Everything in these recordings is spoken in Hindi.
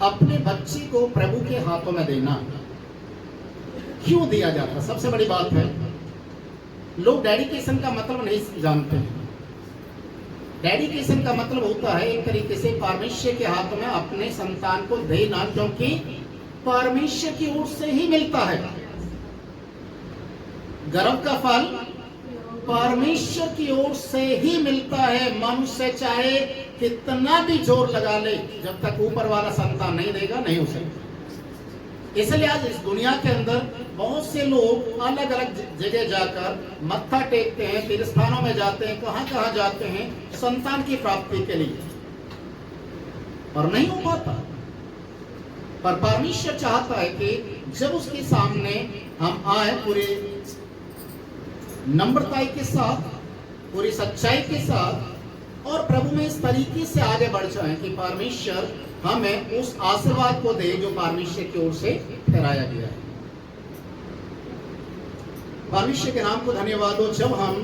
अपने बच्चे को प्रभु के हाथों में देना क्यों दिया जाता? सबसे बड़ी बात है, लोग डेडिकेशन का मतलब नहीं जानते हैं। डेडिकेशन का मतलब होता है एक तरीके से परमेश्वर के हाथों में अपने संतान को देना, क्योंकि परमेश्वर की ओर से ही मिलता है। गर्भ का फल परमेश्वर की ओर से ही मिलता है। मनुष्य चाहे कितना भी जोर लगा ले, जब तक ऊपर वाला संतान नहीं देगा नहीं हो सकता। इसलिए आज इस दुनिया के अंदर बहुत से लोग अलग अलग जगह जाकर मत्था टेकते हैं, तीर्थ स्थानों में जाते हैं, कहां कहां जाते हैं संतान की प्राप्ति के लिए, और नहीं हो पाता। पर परमेश्वर चाहता है कि जब उसके सामने हम आए पूरे नम्रताई के साथ, पूरी सच्चाई के साथ, और प्रभु में इस तरीके से आगे बढ़ जाए कि परमेश्वर हमें उस आशीर्वाद को दे जो परमेश्वर की ओर से ठहराया गया है। परमेश्वर के नाम को धन्यवाद हो। जब हम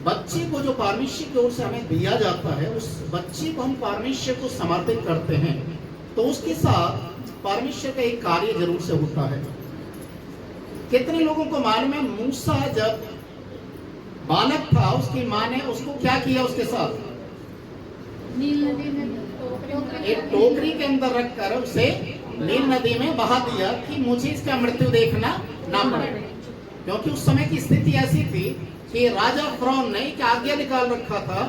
बच्चे को जो परमेश्वर की ओर से हमें दिया जाता है, उस बच्चे को हम परमेश्वर को समर्पित करते हैं, तो उसके साथ परमेश्वर का एक कार्य जरूर से होता है। कितने लोगों को मालूम है, मूसा जब बालक था उसकी माँ ने उसको क्या किया, उसके साथ नील नदी में एक टोकरी के अंदर रखकर उसे नील नदी में बहा दिया कि मुझे इसका मृत्यु देखना ना पड़े। क्योंकि उस समय की स्थिति ऐसी थी कि राजा फिरौन ने एक आज्ञा निकाल रखा था,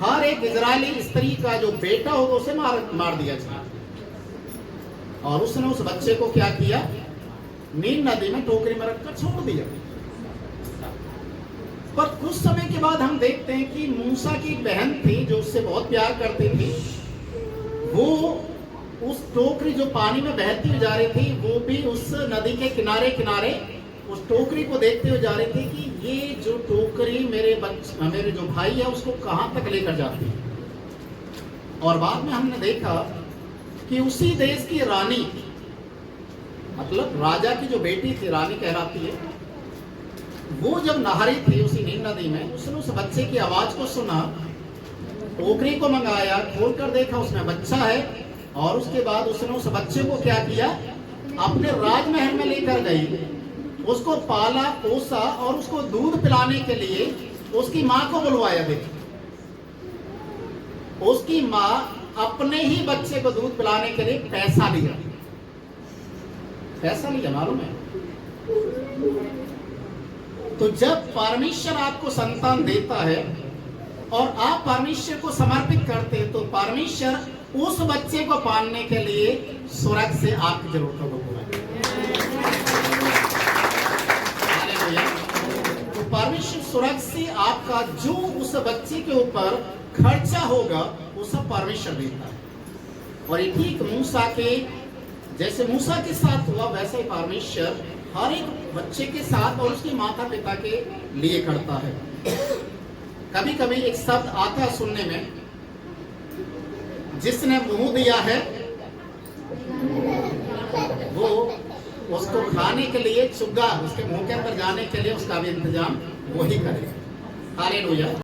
हर एक इजरायली स्त्री का जो बेटा होगा उसे मार दिया जाए। और उसने उस बच्चे को क्या किया, नील नदी में टोकरी में रखकर छोड़ दिया। पर कुछ समय के बाद हम देखते हैं कि मूसा की बहन थी जो उससे बहुत प्यार करती थी, वो उस टोकरी जो पानी में बहती हुई जा रही थी, वो भी उस नदी के किनारे किनारे उस टोकरी को देखते हुए जा रही थी कि ये जो टोकरी मेरे जो भाई है उसको कहां तक लेकर जाती है। और बाद में हमने देखा कि उसी देश की रानी, मतलब राजा की जो बेटी थी, रानी कहलाती है, वो जब नहा रही थी उसी नील नदी में, उसने उस बच्चे की आवाज को सुना, टोकरी को मंगाया, खोलकर देखा उसमें बच्चा है, और उसके बाद उसने उस बच्चे को क्या किया, अपने राजमहल में लेकर गई, उसको पाला पोसा और उसको दूध पिलाने के लिए उसकी माँ को बुलवाया। देखिए, उसकी माँ अपने ही बच्चे को दूध पिलाने के लिए पैसा लिया, मालूम है। तो जब परमेश्वर आपको संतान देता है और आप परमेश्वर को समर्पित करते हैं, तो परमेश्वर उस बच्चे को पालने के लिए स्वर्ग से आपकी जरूरतों को पूरा करेगा। तो परमेश्वर स्वर्ग से आपका जो उस बच्चे के ऊपर खर्चा होगा वो सब परमेश्वर देता है। और ये ठीक मूसा के जैसे मूसा के साथ हुआ, वैसे ही परमेश्वर हर एक बच्चे के साथ और उसके माता पिता के लिए करता है। कभी कभी एक शब्द आता है सुनने में, जिसने मुंह दिया है वो उसको खाने के लिए, चुग्गा उसके मुंह के अंदर जाने के लिए उसका भी इंतजाम वही करेगा। हालेलुया।